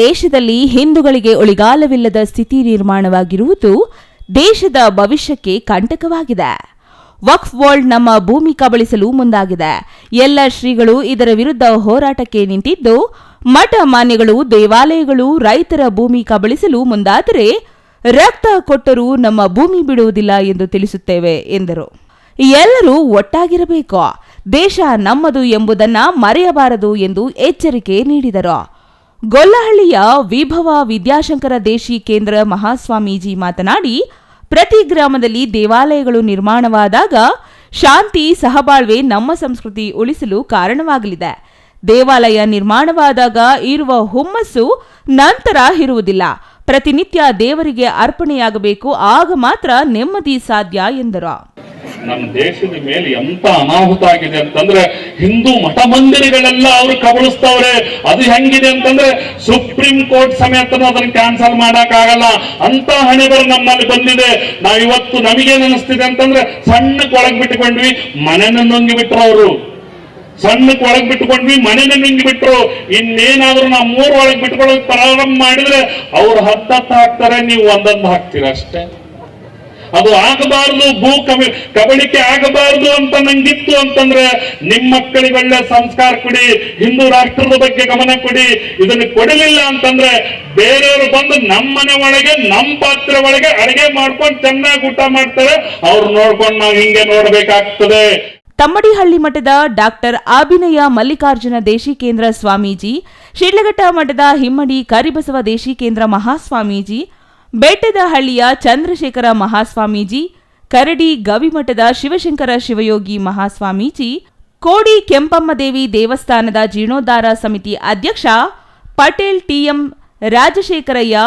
ದೇಶದಲ್ಲಿ ಹಿಂದೂಗಳಿಗೆ ಉಳಿಗಾಲವಿಲ್ಲದ ಸ್ಥಿತಿ ನಿರ್ಮಾಣವಾಗಿರುವುದು ದೇಶದ ಭವಿಷ್ಯಕ್ಕೆ ಕಂಟಕವಾಗಿದೆ. ವಕ್ಫ್ ಬೋರ್ಡ್ ನಮ್ಮ ಭೂಮಿ ಕಬಳಿಸಲು ಮುಂದಾಗಿದೆ. ಎಲ್ಲ ಶ್ರೀಗಳು ಇದರ ವಿರುದ್ಧ ಹೋರಾಟಕ್ಕೆ ನಿಂತಿದ್ದು, ಮಠ ಮಾನ್ಯಗಳು, ದೇವಾಲಯಗಳು ರೈತರ ಭೂಮಿ ಕಬಳಿಸಲು ಮುಂದಾದರೆ ರಕ್ತ ಕೊಟ್ಟರೂ ನಮ್ಮ ಭೂಮಿ ಬಿಡುವುದಿಲ್ಲ ಎಂದು ತಿಳಿಸುತ್ತೇವೆ ಎಂದರು. ಎಲ್ಲರೂ ಒಟ್ಟಾಗಿರಬೇಕು, ದೇಶ ನಮ್ಮದು ಎಂಬುದನ್ನು ಮರೆಯಬಾರದು ಎಂದು ಎಚ್ಚರಿಕೆ ನೀಡಿದರು. ಗೊಲ್ಲಹಳ್ಳಿಯ ವಿಭವ ವಿದ್ಯಾಶಂಕರ ದೇಶಿ ಕೇಂದ್ರ ಮಹಾಸ್ವಾಮೀಜಿ ಮಾತನಾಡಿ, ಪ್ರತಿ ಗ್ರಾಮದಲ್ಲಿ ದೇವಾಲಯಗಳು ನಿರ್ಮಾಣವಾದಾಗ ಶಾಂತಿ ಸಹಬಾಳ್ವೆ ನಮ್ಮ ಸಂಸ್ಕೃತಿ ಉಳಿಸಲು ಕಾರಣವಾಗಲಿದೆ. ದೇವಾಲಯ ನಿರ್ಮಾಣವಾದಾಗ ಇರುವ ಹುಮ್ಮಸ್ಸು ನಂತರ ಇರುವುದಿಲ್ಲ. ಪ್ರತಿನಿತ್ಯ ದೇವರಿಗೆ ಅರ್ಪಣೆಯಾಗಬೇಕು, ಆಗ ಮಾತ್ರ ನೆಮ್ಮದಿ ಸಾಧ್ಯ ಎಂದರು. ನಮ್ಮ ದೇಶದ ಮೇಲೆ ಎಂತ ಅನಾಹುತ ಆಗಿದೆ ಅಂತಂದ್ರೆ, ಹಿಂದೂ ಮಠ ಮಂದಿರಗಳೆಲ್ಲ ಅವರು ಕಬಳಿಸ್ತವ್ರೆ. ಅದು ಹೆಂಗಿದೆ ಅಂತಂದ್ರೆ ಸುಪ್ರೀಂ ಕೋರ್ಟ್ ಸಮೇತ ಅದನ್ನ ಕ್ಯಾನ್ಸಲ್ ಮಾಡಕ್ ಆಗಲ್ಲ ಅಂತ ಹಣೆಬರು ನಮ್ಮಲ್ಲಿ ಬಂದಿದೆ. ನಾವಿವತ್ತು ನಮಗೇನ್ ಅನಿಸ್ತಿದೆ ಅಂತಂದ್ರೆ, ಸಣ್ಣಕ್ಕೆ ಒಳಗ್ ಬಿಟ್ಕೊಂಡ್ವಿ, ಮನೆನ ನುಂಗಿ ಬಿಟ್ರು ಅವರು. ಸಣ್ಣಕ್ಕೆ ಒಳಗ್ ಬಿಟ್ಕೊಂಡ್ವಿ, ಮನೆನ ನುಂಗಿ ಬಿಟ್ರು. ಇನ್ನೇನಾದ್ರೂ ನಾವು 3 ಒಳಗ್ ಬಿಟ್ಕೊಳ್ಳೋಕೆ ಪ್ರಾರಂಭ ಮಾಡಿದ್ರೆ ಅವ್ರು 10 ಹಾಕ್ತಾರೆ, ನೀವು ಒಂದೊಂದು ಹಾಕ್ತೀರ ಅಷ್ಟೇ. ಅದು ಆಗಬಾರದು, ಕಬಳಿಕೆ ಆಗಬಾರದು ಅಂತ ನಂಗಿತ್ತು ಅಂತಂದ್ರೆ ನಿಮ್ಮ ಮಕ್ಕಳಿಗೆ ಒಳ್ಳೆ ಸಂಸ್ಕಾರ ಕೊಡಿ, ಹಿಂದೂ ರಾಷ್ಟ್ರದ ಬಗ್ಗೆ ಗಮನ ಕೊಡಿ. ಇದನ್ನು ಕೊಡಲಿಲ್ಲ ಅಂತಂದ್ರೆ ಬೇರೆಯವರು ಬಂದು ನಮ್ಮ ಮನೆ ಒಳಗೆ, ನಮ್ಮ ಪಾತ್ರೆ ಒಳಗೆ ಅಡಿಗೆ ಮಾಡ್ಕೊಂಡು ಚೆನ್ನಾಗಿ ಊಟ ಮಾಡ್ತಾರೆ. ಅವ್ರು ನೋಡ್ಕೊಂಡು ನಾವು ಹಿಂಗೆ ನೋಡ್ಬೇಕಾಗ್ತದೆ. ತಮ್ಮಡಿಹಳ್ಳಿ ಮಠದ ಡಾಕ್ಟರ್ ಅಭಿನಯ ಮಲ್ಲಿಕಾರ್ಜುನ ದೇಶಿಕೇಂದ್ರ ಸ್ವಾಮೀಜಿ, ಶಿಡ್ಲಘಟ್ಟ ಮಠದ ಹಿಮ್ಮಡಿ ಕರಿಬಸವ ದೇಶಿಕೇಂದ್ರ ಮಹಾಸ್ವಾಮೀಜಿ, ಬೆಟ್ಟದಹಳ್ಳಿಯ ಚಂದ್ರಶೇಖರ ಮಹಾಸ್ವಾಮೀಜಿ, ಕರಡಿ ಗವಿಮಠದ ಶಿವಶಂಕರ ಶಿವಯೋಗಿ ಮಹಾಸ್ವಾಮೀಜಿ, ಕೋಡಿ ಕೆಂಪಮ್ಮದೇವಿ ದೇವಸ್ಥಾನದ ಜೀರ್ಣೋದ್ಧಾರ ಸಮಿತಿ ಅಧ್ಯಕ್ಷ ಪಟೇಲ್ ಟಿಎಂ ರಾಜಶೇಖರಯ್ಯ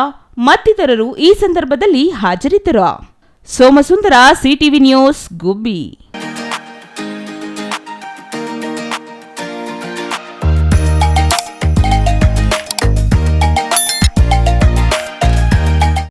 ಮತ್ತಿತರರು ಈ ಸಂದರ್ಭದಲ್ಲಿ ಹಾಜರಿದ್ದರು. ಸೋಮಸುಂದರ, ಸಿಟಿವಿ ನ್ಯೂಸ್, ಗುಬ್ಬಿ.